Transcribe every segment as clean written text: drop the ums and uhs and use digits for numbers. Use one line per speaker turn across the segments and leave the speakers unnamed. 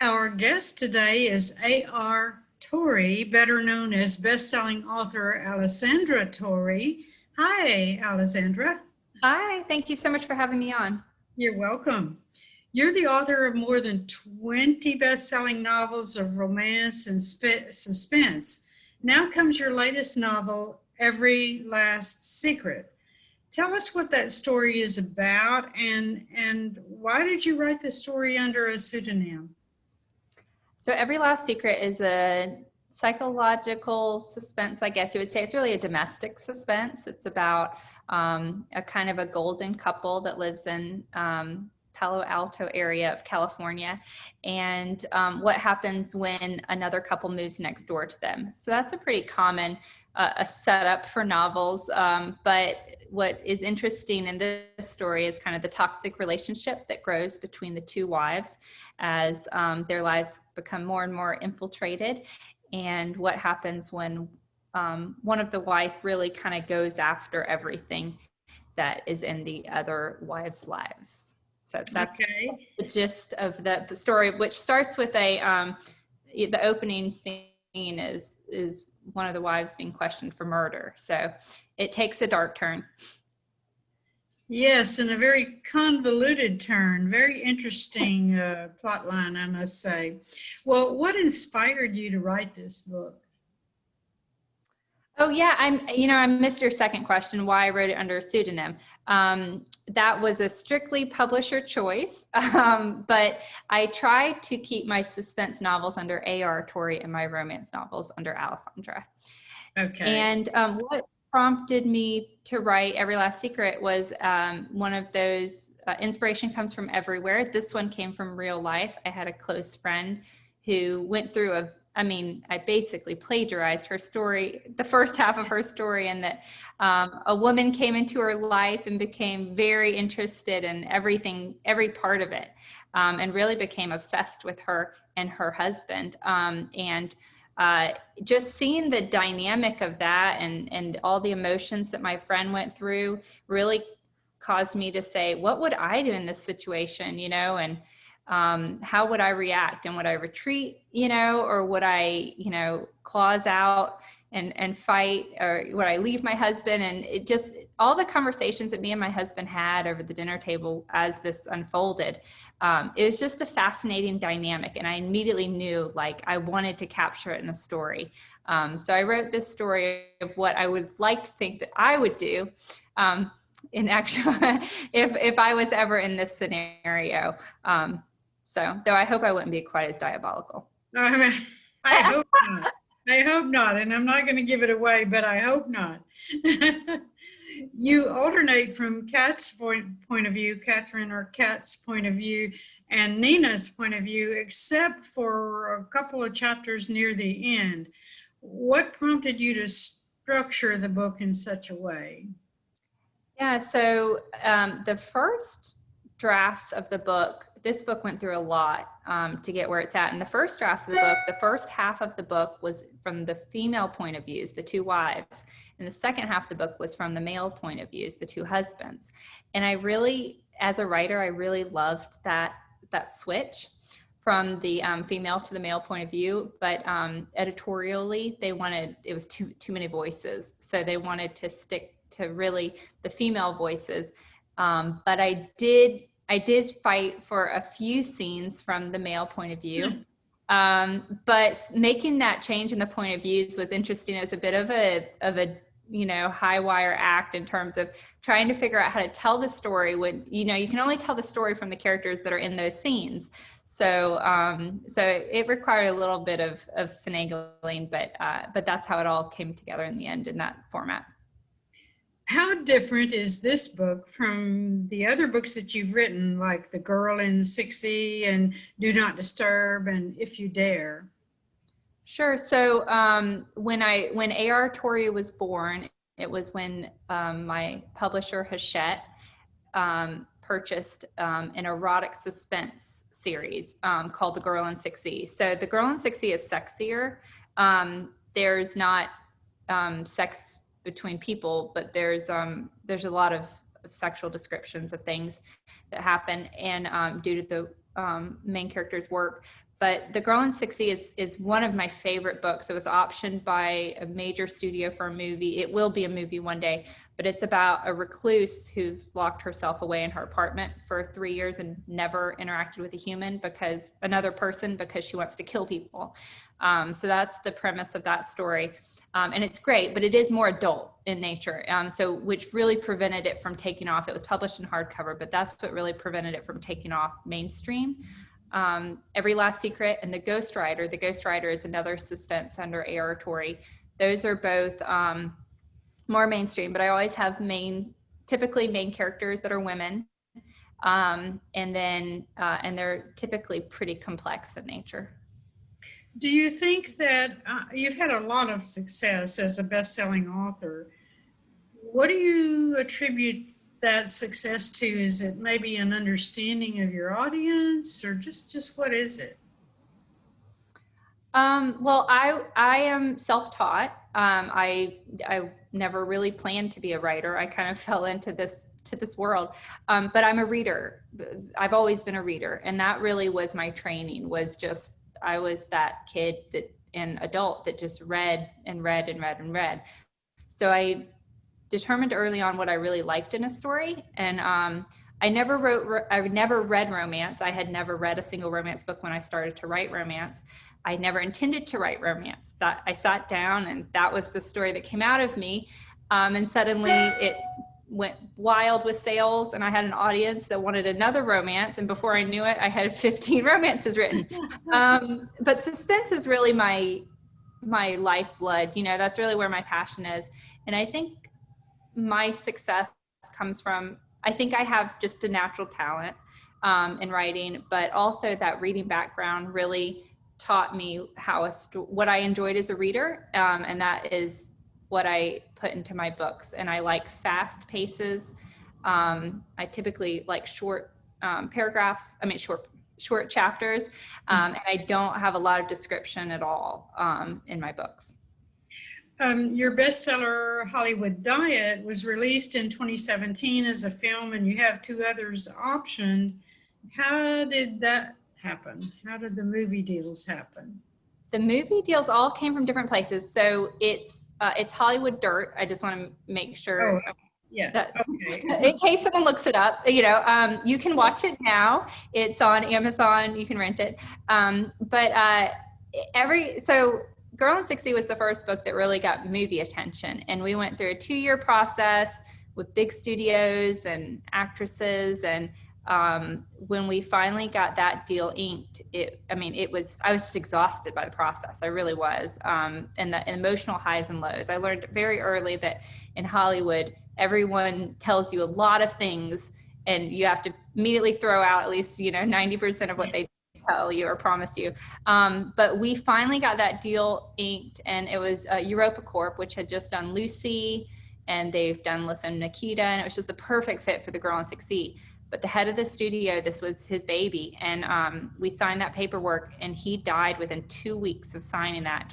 Our guest today is A.R. Torrey, better known as best-selling author Alessandra Torrey. Hi, Alessandra.
Hi, thank you so much for having me on.
You're welcome. You're the author of more than 20 best-selling novels of romance and suspense. Now comes your latest novel, Every Last Secret. Tell us what that story is about and why did you write the story under a pseudonym?
So Every Last Secret is a psychological suspense, I guess you would say. It's really a domestic suspense. It's about a kind of a golden couple that lives in Palo Alto area of California, and what happens when another couple moves next door to them. So that's a pretty common a setup for novels, but what is interesting in this story is kind of the toxic relationship that grows between the two wives as their lives become more and more infiltrated, and what happens when one of the wife really kind of goes after everything that is in the other wives' lives. So that's
Okay.
the gist of the story, which starts with the opening scene is one of the wives being questioned for murder. So it takes a dark turn.
Yes, and a very convoluted turn, very interesting plot line, I must say. Well, what inspired you to write this book?
Oh yeah, I missed your second question, why I wrote it under a pseudonym. That was a strictly publisher choice, but I try to keep my suspense novels under A.R. Torrey and my romance novels under Alessandra.
Okay.
And what prompted me to write Every Last Secret was one of those, inspiration comes from everywhere. This one came from real life. I had a close friend who went through I basically plagiarized her story, the first half of her story, and that a woman came into her life and became very interested in everything, every part of it, and really became obsessed with her and her husband. And just seeing the dynamic of that and all the emotions that my friend went through really caused me to say, what would I do in this situation, and how would I react? And would I retreat, or would I, claws out and fight, or would I leave my husband? And it just, all the conversations that me and my husband had over the dinner table as this unfolded, it was just a fascinating dynamic. And I immediately knew, like, I wanted to capture it in a story. So I wrote this story of what I would like to think that I would do in actual, if I was ever in this scenario. So, though I hope I wouldn't be quite as diabolical.
I I hope not. I hope not. And I'm not going to give it away, but I hope not. You alternate from Kat's point of view, Catherine or Kat's point of view, and Nina's point of view, except for a couple of chapters near the end. What prompted you to structure the book in such a way?
Yeah, so the first drafts of the book, this book went through a lot to get where it's at. And the first drafts of the book, the first half of the book was from the female point of views, the two wives. And the second half of the book was from the male point of views, the two husbands. And I really, as a writer, I really loved that switch from the female to the male point of view, but editorially it was too many voices, so they wanted to stick to really the female voices. But I did fight for a few scenes from the male point of view. But making that change in the point of views was interesting. It was a bit of a high wire act in terms of trying to figure out how to tell the story when, you can only tell the story from the characters that are in those scenes. So it required a little bit of finagling, but that's how it all came together in the end in that format.
How different is this book from the other books that you've written, like The Girl in 6E and Do Not Disturb and If You Dare?
Sure. So when A.R. Torrey was born, it was when my publisher Hachette purchased an erotic suspense series called The Girl in 6E. So The Girl in 6E is sexier. There's not sex between people, but there's a lot of sexual descriptions of things that happen, and due to the main characters' work. But The Girl in 60 is one of my favorite books. It was optioned by a major studio for a movie. It will be a movie one day, but it's about a recluse who's locked herself away in her apartment for 3 years and never interacted with a human because she wants to kill people. So that's the premise of that story. And it's great, but it is more adult in nature. Which really prevented it from taking off. It was published in hardcover, but that's what really prevented it from taking off mainstream. Every Last Secret and The Ghostwriter. The Ghostwriter is another suspense under A.R. Torrey. Those are both more mainstream, but I always have typically main characters that are women. And they're typically pretty complex in nature.
Do you think that you've had a lot of success as a best-selling author? What do you attribute that success to? Is it maybe an understanding of your audience, or just what is it?
Well, I am self-taught. I never really planned to be a writer. I kind of fell into this world. But I'm a reader. I've always been a reader, and that really was my training. I was that kid and adult that just read and read and read and read. So I determined early on what I really liked in a story. And I never read romance. I had never read a single romance book when I started to write romance. I never intended to write romance. That I sat down and that was the story that came out of me. And suddenly it went wild with sales, and I had an audience that wanted another romance. And before I knew it, I had 15 romances written. But suspense is really my lifeblood. That's really where my passion is. And I think my success comes from, I think I have just a natural talent in writing, but also that reading background really taught me what I enjoyed as a reader, and that is what I put into my books. And I like fast paces. I typically like short paragraphs. Short chapters, and I don't have a lot of description at all in my books.
Your bestseller, Hollywood Diet, was released in 2017 as a film, and you have 2 others optioned. How did that happen? How did the movie deals happen?
The movie deals all came from different places. So it's Hollywood Dirt. I just want to make sure.
Oh, yeah. Okay.
In case someone looks it up, you can watch it now. It's on Amazon. You can rent it. So Girl in 60 was the first book that really got movie attention. And we went through a 2-year process with big studios and actresses. And when we finally got that deal inked, I was just exhausted by the process. I really was. And the emotional highs and lows. I learned very early that in Hollywood, everyone tells you a lot of things and you have to immediately throw out at least, 90% of what they tell you or promise you. But we finally got that deal inked, and it was Europa Corp, which had just done Lucy, and they've done Liv and Nikita, and it was just the perfect fit for The Girl in 60. But the head of the studio, this was his baby, and we signed that paperwork, and he died within 2 weeks of signing that.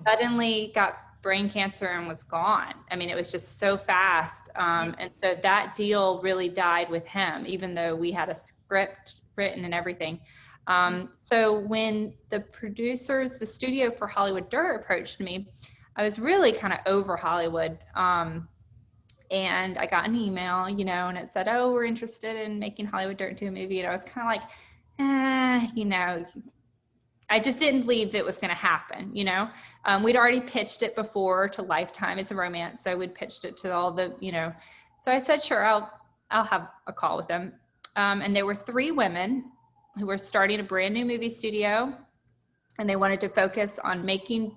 Suddenly got brain cancer and was gone. It was just so fast. And so that deal really died with him, even though we had a script written and everything. So when the studio for Hollywood Dirt approached me, I was really kind of over Hollywood. And I got an email, and it said, "Oh, we're interested in making Hollywood Dirt into a movie." And I was kind of like, I just didn't believe it was going to happen. We'd already pitched it before to Lifetime. It's a romance. So we'd pitched it to all the, so I said, sure, I'll have a call with them. And there were 3 women who were starting a brand new movie studio, and they wanted to focus on making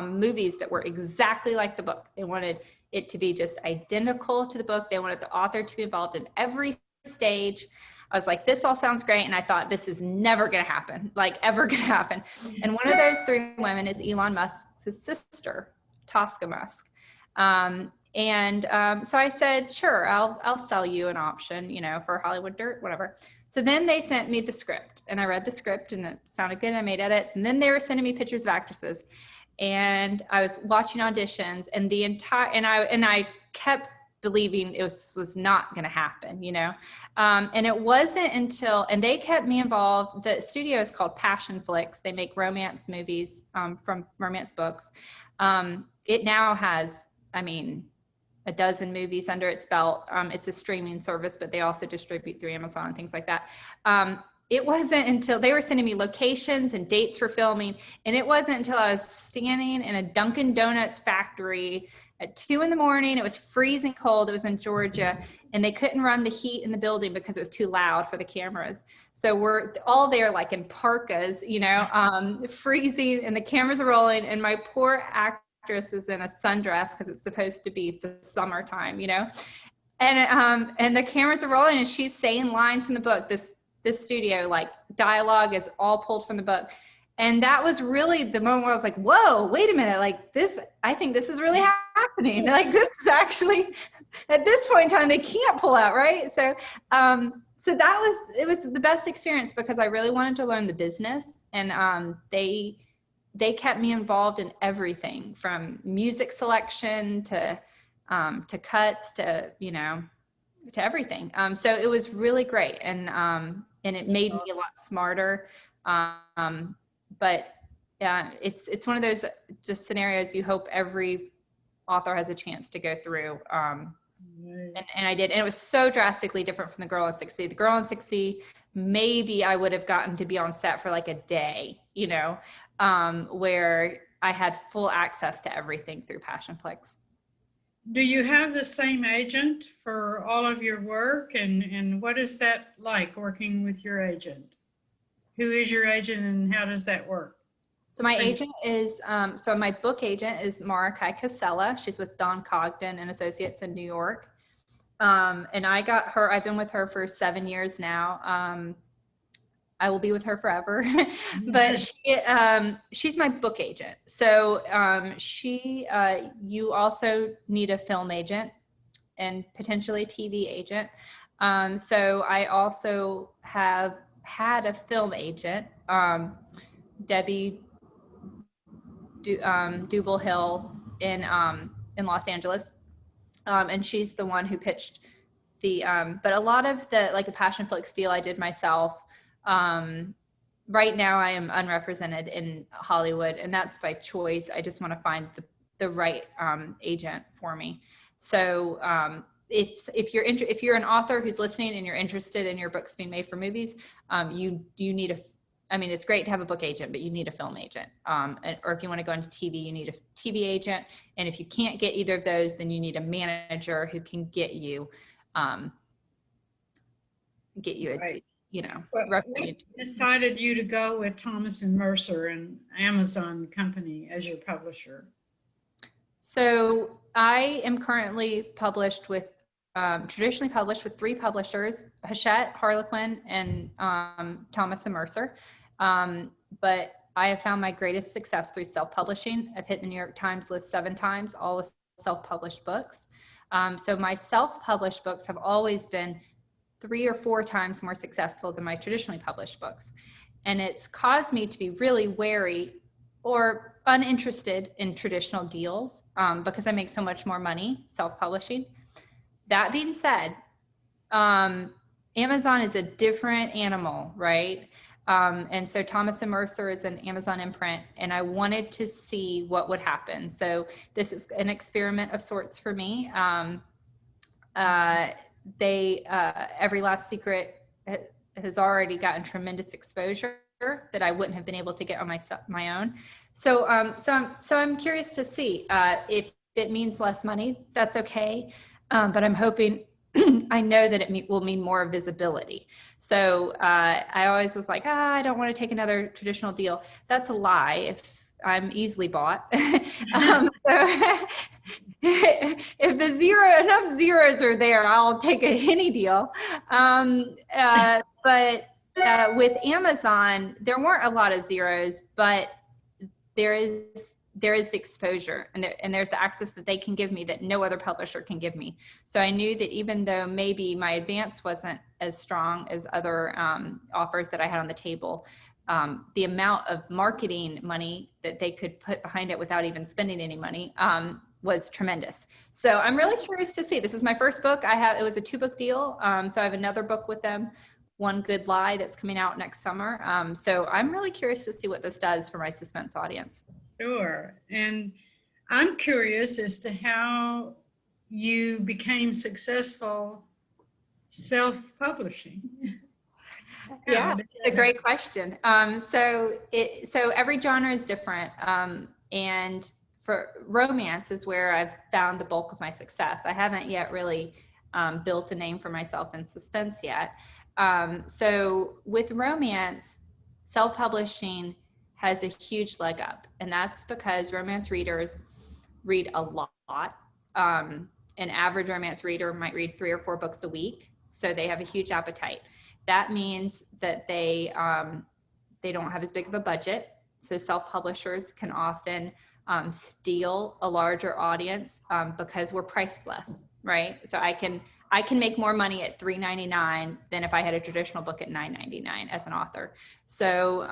movies that were exactly like the book. They wanted it to be just identical to the book. They wanted the author to be involved in every stage. I was like, this all sounds great. And I thought, this is never going to happen, ever going to happen. And one of those 3 women is Elon Musk's sister, Tosca Musk. So I said, sure, I'll sell you an option, for Hollywood Dirt, whatever. So then they sent me the script, and I read the script, and it sounded good. I made edits, and then they were sending me pictures of actresses, and I was watching auditions, and I kept believing it was not going to happen, you know? And it wasn't until, and they kept me involved. The studio is called Passion Flicks. They make romance movies from romance books. It now has, I mean, a dozen movies under its belt. It's a streaming service, but they also distribute through Amazon and things like that. It wasn't until they were sending me locations and dates for filming, and it wasn't until I was standing in a Dunkin' Donuts factory at 2 a.m. It was freezing cold. It was in Georgia, and they couldn't run the heat in the building because it was too loud for the cameras. So we're all there like in parkas, you know, freezing, and the cameras are rolling, and my poor actress is in a sundress because it's supposed to be the summertime, you know, and the cameras are rolling, and she's saying lines from the book. This studio, like, dialogue is all pulled from the book. And that was really the moment where I was like, whoa, wait a minute, like this, I think this is really happening. Like, this is actually, at this point in time, they can't pull out, right? So it was the best experience because I really wanted to learn the business, and they kept me involved in everything from music selection to cuts to, you know, to everything. So it was really great. And it made me a lot smarter. But it's one of those just scenarios you hope every author has a chance to go through. And I did. And it was so drastically different from The Girl in 60. The Girl in 60, maybe I would have gotten to be on set for like a day, you know, where I had full access to everything through Passion Flicks.
Do you have the same agent for all of your work? And what is that like working with your agent? Who is your agent and how does that work?
So my agent is, so my book agent is Mara Kai Casella. She's with Don Cogden and Associates in New York. And I got her, I've been with her for 7 years now. I will be with her forever, but she's my book agent. So you also need a film agent and potentially a TV agent. So I also have had a film agent, Debbie Duble Hill in Los Angeles. And she's the one who pitched but a lot of the Passion Flicks deal I did myself. Right now I am unrepresented in Hollywood, and that's by choice. I just want to find the right agent for me. So if you're an author who's listening and you're interested in your books being made for movies, you need it's great to have a book agent, but you need a film agent. Or if you want to go into TV, you need a TV agent. And if you can't get either of those, then you need a manager who can get you
Right.
You know,
what decided you to go with Thomas and Mercer and Amazon company as your publisher?
So I am currently published with, traditionally published with 3 publishers, Hachette, Harlequin, and Thomas and Mercer. But I have found my greatest success through self-publishing. I've hit the New York Times list 7 times, all with self-published books. So my self-published books have always been 3 or 4 times more successful than my traditionally published books. And it's caused me to be really wary or uninterested in traditional deals because I make so much more money self-publishing. That being said, Amazon is a different animal, right? And so Thomas and Mercer is an Amazon imprint, and I wanted to see what would happen. So this is an experiment of sorts for me. Every Last Secret has already gotten tremendous exposure that I wouldn't have been able to get on my own. So I'm curious to see if it means less money. That's okay, but I'm hoping. I know that it will mean more visibility. So I always was like, I don't want to take another traditional deal. That's a lie. If I'm easily bought. If enough zeros are there, I'll take any deal. But with Amazon, there weren't a lot of zeros, but there is the exposure and there's the access that they can give me that no other publisher can give me. So I knew that even though maybe my advance wasn't as strong as other offers that I had on the table, the amount of marketing money that they could put behind it without even spending any money was tremendous. So I'm really curious to see. This is my first book. It was a 2-book deal. So I have another book with them, One Good Lie, that's coming out next summer. So I'm really curious to see what this does for my suspense audience.
Sure. And I'm curious as to how you became successful self-publishing.
Yeah, it's a great question. So every genre is different. And for romance is where I've found the bulk of my success. I haven't yet really built a name for myself in suspense yet. So with romance, self-publishing has a huge leg up, and that's because romance readers read a lot. An average romance reader might read 3 or 4 books a week, so they have a huge appetite. That means that they don't have as big of a budget, so self-publishers can often steal a larger audience because we're priced less, right? So I can make more money at $3.99 than if I had a traditional book at $9.99 as an author. So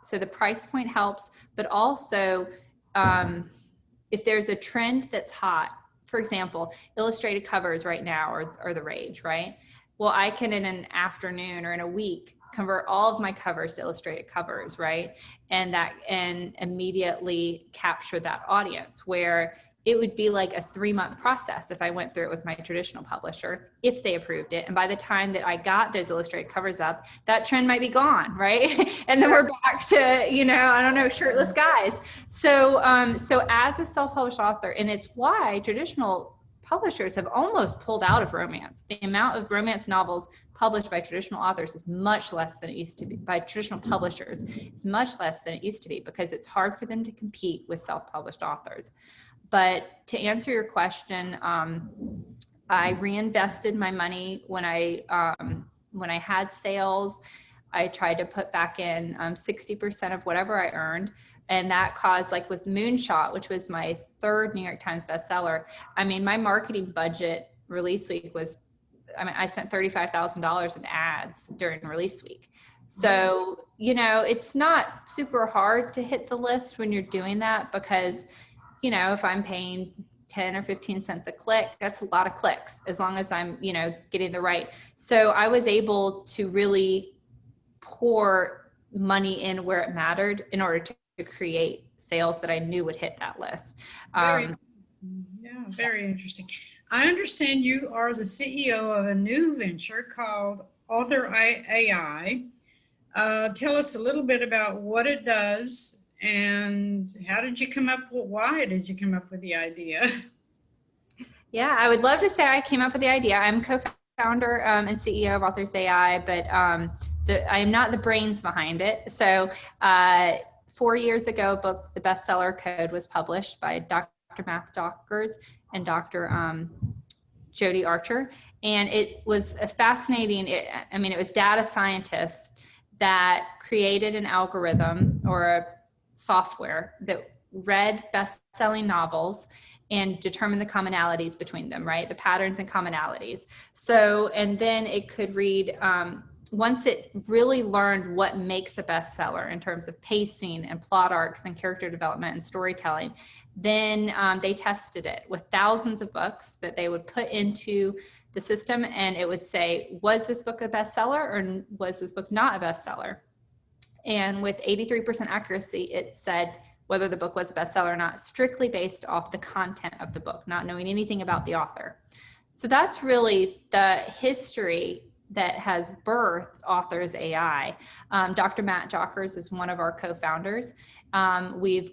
so the price point helps, but also if there's a trend that's hot, for example, illustrated covers right now are the rage, right? Well, I can in an afternoon or in a week convert all of my covers to illustrated covers, right? And immediately capture that audience, where it would be like a 3-month process if I went through it with my traditional publisher, if they approved it. And by the time that I got those illustrated covers up, that trend might be gone, right? And then we're back to, I don't know, shirtless guys. So as a self-published author, and it's why traditional publishers have almost pulled out of romance. The amount of romance novels published by traditional authors is much less than it used to be. By traditional publishers, it's much less than it used to be, because it's hard for them to compete with self-published authors. But to answer your question, I reinvested my money when I had sales. I tried to put back in 60% of whatever I earned. And that caused, like with Moonshot, which was my 3rd New York Times bestseller, I mean, my marketing budget release week was, I spent $35,000 in ads during release week. So, it's not super hard to hit the list when you're doing that, because, if I'm paying 10 or 15 cents a click, that's a lot of clicks, as long as I'm, getting the right. So I was able to really pour money in where it mattered in order to create sales that I knew would hit that list.
Very interesting. I understand you are the CEO of a new venture called Author AI. Tell us a little bit about what it does, and why did you come up with the idea?
Yeah, I would love to say I came up with the idea. I'm co-founder and CEO of Authors AI, but I am not the brains behind it. So 4 years ago, The Bestseller Code was published by Dr. Matt Dockers and Dr. Jody Archer. And it was a fascinating, it was data scientists that created an algorithm or a software that read best-selling novels and determined the commonalities between them, right? The patterns and commonalities. So, and then it could read, once it really learned what makes a bestseller in terms of pacing and plot arcs and character development and storytelling, then they tested it with thousands of books that they would put into the system, and it would say, was this book a bestseller or was this book not a bestseller? And with 83% accuracy, it said whether the book was a bestseller or not, strictly based off the content of the book, not knowing anything about the author. So that's really the history that has birthed Authors AI. Dr. Matt Dockers is one of our co-founders. He's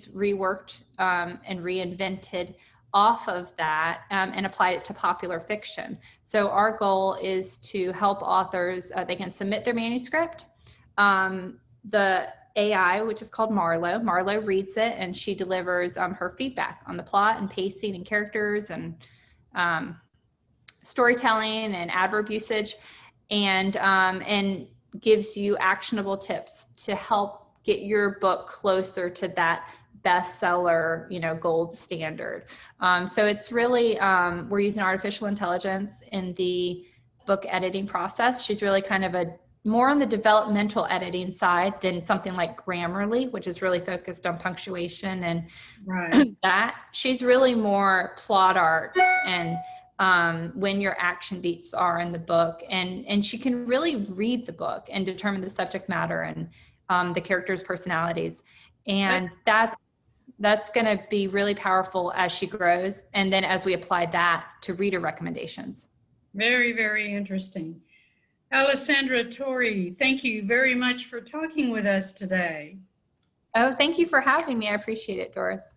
reworked and reinvented off of that and applied it to popular fiction. So our goal is to help authors, they can submit their manuscript. The AI, which is called Marlo reads it, and she delivers her feedback on the plot and pacing and characters and storytelling and adverb usage, and gives you actionable tips to help get your book closer to that bestseller, gold standard. So it's really, we're using artificial intelligence in the book editing process. She's really kind of a more on the developmental editing side than something like Grammarly, which is really focused on punctuation and
Right.
that. She's really more plot arts and when your action beats are in the book. And she can really read the book and determine the subject matter and the characters' personalities.
That's
And that's going to be really powerful as she grows. And then as we apply that to reader recommendations.
very, very interesting. Alessandra Torre, thank you very much for talking with us today.
Oh, thank you for having me. I appreciate it, Doris.